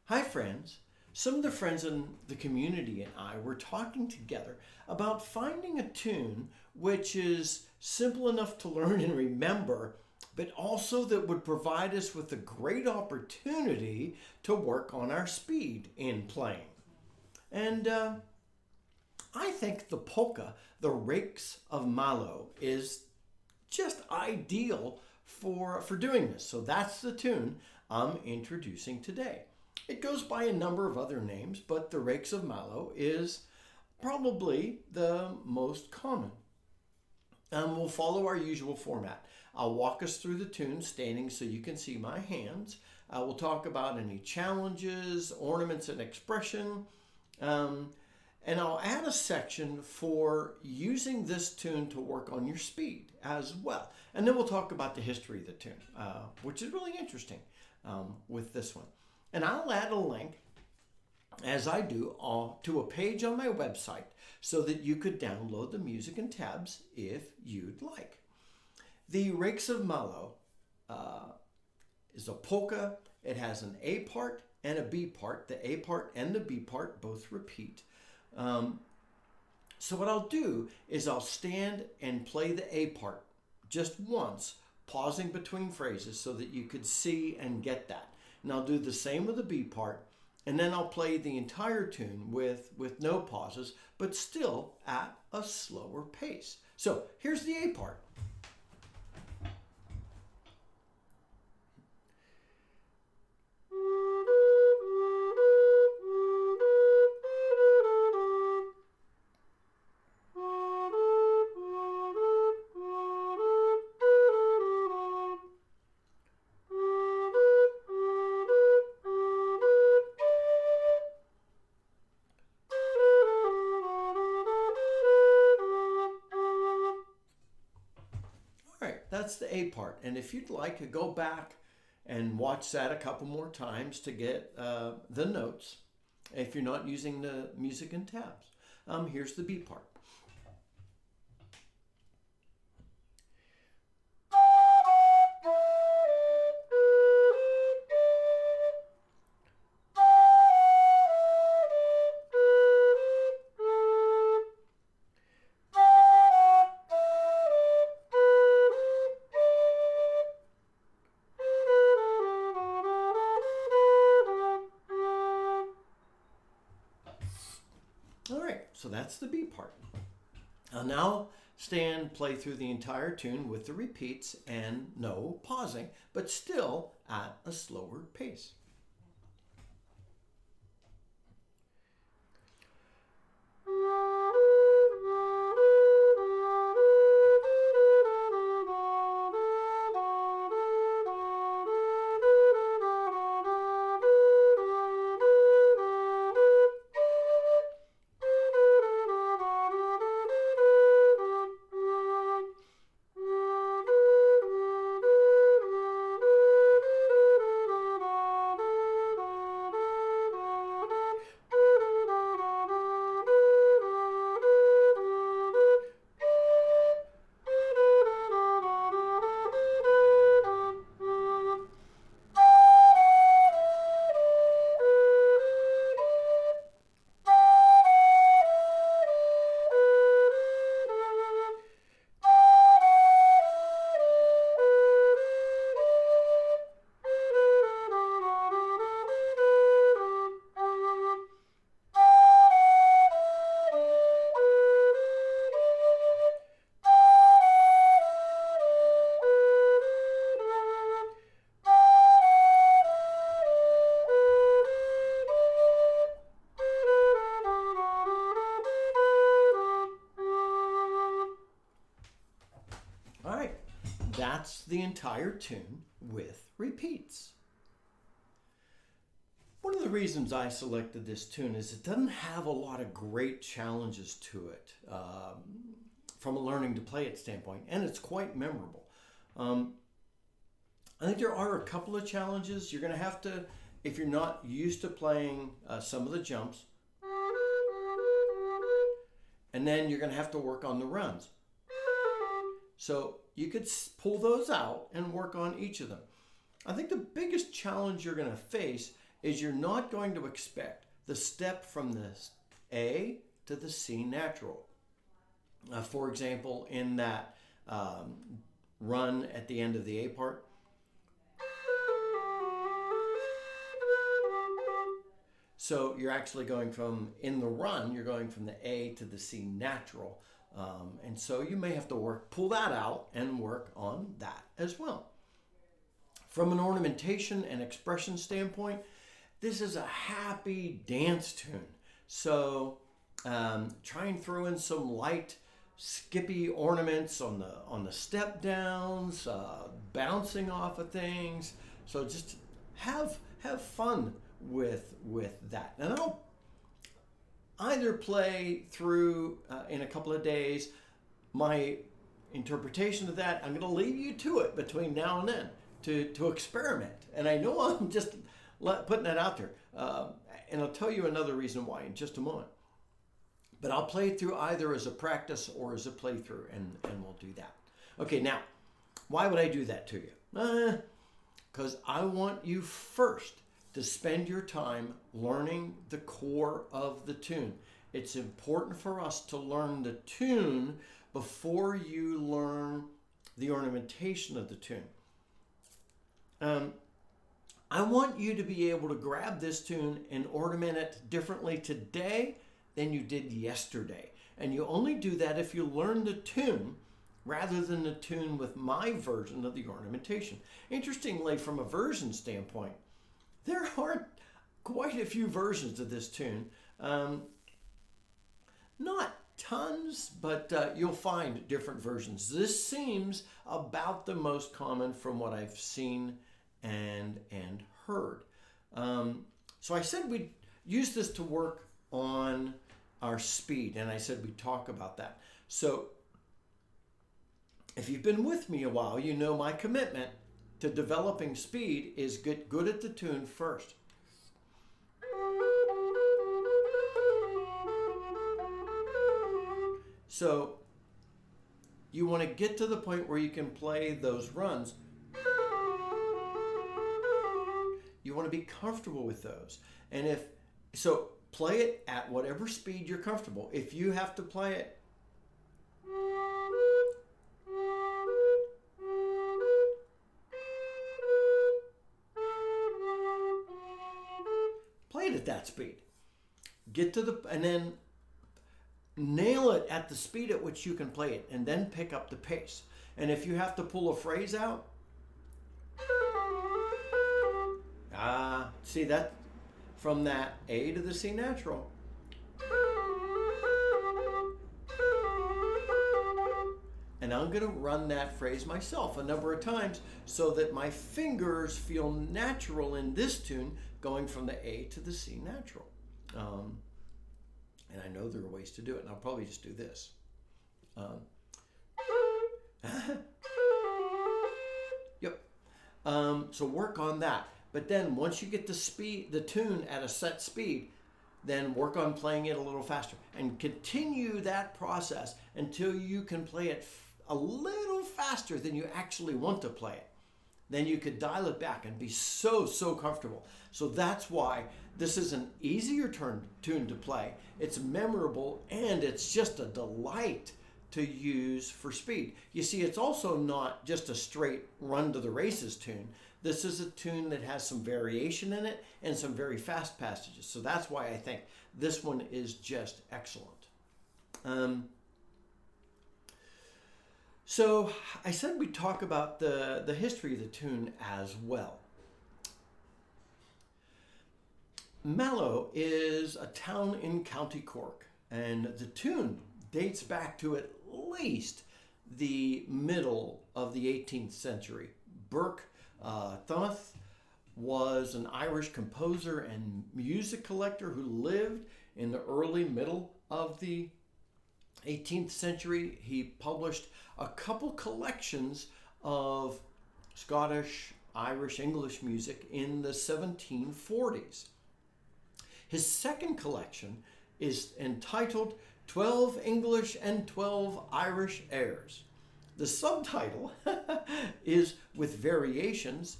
Hi, friends. Some of the friends in the community and I were talking together about finding a tune which is simple enough to learn and remember, but also that would provide us with a great opportunity to work on our speed in playing. And I think the polka, the Rakes of Mallow, is just ideal for doing this. So that's the tune I'm introducing today. It goes by a number of other names, but the Rakes of Mallow is probably the most common. We'll follow our usual format. I'll walk us through the tune standing so you can see my hands. We'll talk about any challenges, ornaments and expression, and I'll add a section for using this tune to work on your speed as well. And then we'll talk about the history of the tune, which is really interesting with this one. And I'll add a link, as I do, to a page on my website so that you could download the music and tabs if you'd like. The Rakes of Mallow is a polka. It has an A part and a B part. The A part and the B part both repeat. So what I'll do is I'll stand and play the A part just once, pausing between phrases so that you could see and get that. And I'll do the same with the B part, and then I'll play the entire tune with no pauses, but still at a slower pace. So here's the A part. That's the A part. And if you'd like, go back and watch that a couple more times to get the notes if you're not using the music and tabs. Here's the B part. All right, so that's the B part. I'll now stand, play through the entire tune with the repeats and no pausing, but still at a slower pace. All right, that's the entire tune with repeats. One of the reasons I selected this tune is it doesn't have a lot of great challenges to it from a learning to play it standpoint, and it's quite memorable. I think there are a couple of challenges. You're going to have to, if you're not used to playing some of the jumps, and then you're going to have to work on the runs. So you could pull those out and work on each of them. I think the biggest challenge you're going to face is you're not going to expect the step from the A to the C natural. For example, in that run at the end of the A part, so you're actually going from, in the run, you're going from the A to the C natural. And so you may have to pull that out and work on that as well. From an ornamentation and expression standpoint, this is a happy dance tune. So try and throw in some light skippy ornaments on the step downs, bouncing off of things. So just have fun with that. And I'll either play through in a couple of days my interpretation of that. I'm going to leave you to it between now and then to experiment. And I know I'm just putting that out there. And I'll tell you another reason why in just a moment. But I'll play it through either as a practice or as a playthrough, and we'll do that. Okay, now, why would I do that to you? Because I want you first to spend your time learning the core of the tune. It's important for us to learn the tune before you learn the ornamentation of the tune. I want you to be able to grab this tune and ornament it differently today than you did yesterday. And you only do that if you learn the tune rather than the tune with my version of the ornamentation. Interestingly, from a version standpoint, there are quite a few versions of this tune. Not tons, but you'll find different versions. This seems about the most common from what I've seen and heard. So I said we'd use this to work on our speed, and I said we'd talk about that. So if you've been with me a while, you know my commitment to developing speed is get good at the tune first. So you want to get to the point where you can play those runs. You want to be comfortable with those. And so play it at whatever speed you're comfortable. If you have to play it at that speed. Get to and then nail it at the speed at which you can play it, and then pick up the pace. And if you have to pull a phrase out, see that from that A to the C natural. And I'm going to run that phrase myself a number of times so that my fingers feel natural in this tune going from the A to the C natural. And I know there are ways to do it, and I'll probably just do this. Yep. So work on that. But then once you get the tune at a set speed, then work on playing it a little faster and continue that process until you can play it a little faster than you actually want to play it. Then you could dial it back and be so comfortable. So that's why this is an easier tune to play. It's memorable, and it's just a delight to use for speed. You see, it's also not just a straight run to the races tune. This is a tune that has some variation in it and some very fast passages. So that's why I think this one is just excellent. So I said we'd talk about the history of the tune as well. Mallow is a town in County Cork, and the tune dates back to at least the middle of the 18th century. Burke Thomas was an Irish composer and music collector who lived in the early middle of the 18th century. He published a couple collections of Scottish, Irish, English music in the 1740s. His second collection is entitled 12 English and 12 Irish Airs. The subtitle is With Variations,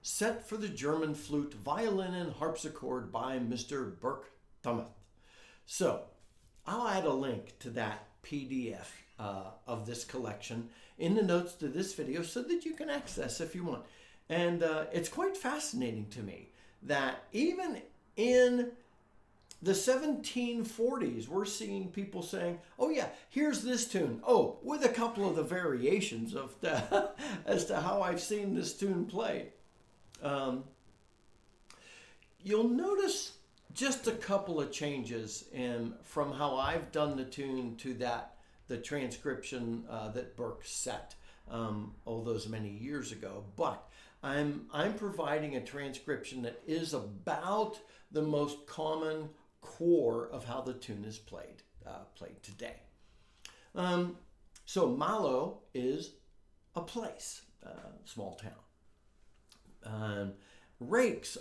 set for the German flute, violin, and harpsichord by Mr. Burke Thummeth. So I'll add a link to that PDF of this collection in the notes to this video so that you can access if you want. And it's quite fascinating to me that even in the 1740s, we're seeing people saying, oh yeah, here's this tune. Oh, with a couple of the variations of as to how I've seen this tune played. You'll notice just a couple of changes from how I've done the tune to the transcription that Burke set all those many years ago. But I'm providing a transcription that is about the most common core of how the tune is played today. So Mallow is a place, small town. Rakes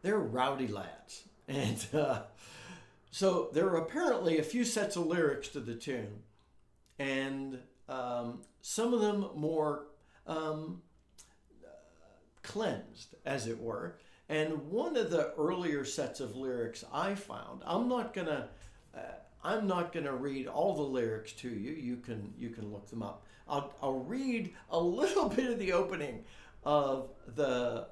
they're rowdy lads, and so there are apparently a few sets of lyrics to the tune, and some of them more cleansed, as it were. And one of the earlier sets of lyrics I found, I'm not gonna read all the lyrics to you. You can look them up. I'll read a little bit of the opening of the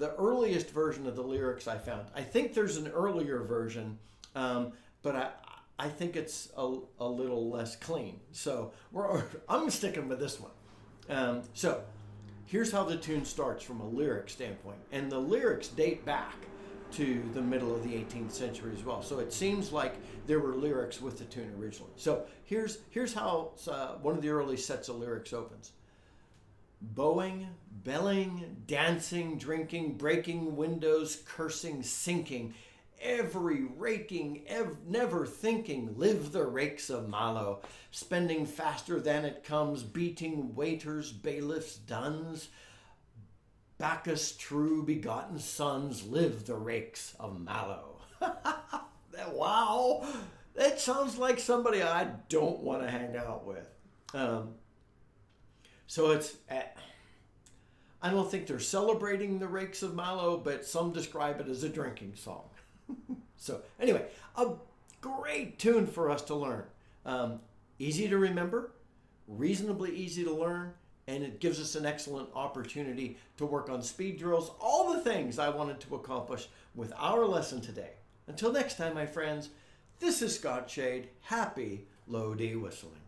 earliest version of the lyrics I found. I think there's an earlier version, but I think it's a little less clean. So I'm sticking with this one. So here's how the tune starts from a lyric standpoint. And the lyrics date back to the middle of the 18th century as well. So it seems like there were lyrics with the tune originally. So here's how one of the early sets of lyrics opens. Bowing, belling, dancing, drinking, breaking windows, cursing, sinking, every raking, never thinking, live the rakes of Mallow, spending faster than it comes, beating waiters, bailiffs, duns, Bacchus' true begotten sons, live the rakes of Mallow. Wow, that sounds like somebody I don't want to hang out with. So it's, I don't think they're celebrating the Rakes of Mallow, but some describe it as a drinking song. So anyway, a great tune for us to learn. Easy to remember, reasonably easy to learn, and it gives us an excellent opportunity to work on speed drills, all the things I wanted to accomplish with our lesson today. Until next time, my friends, this is Scott Shade. Happy low D whistling.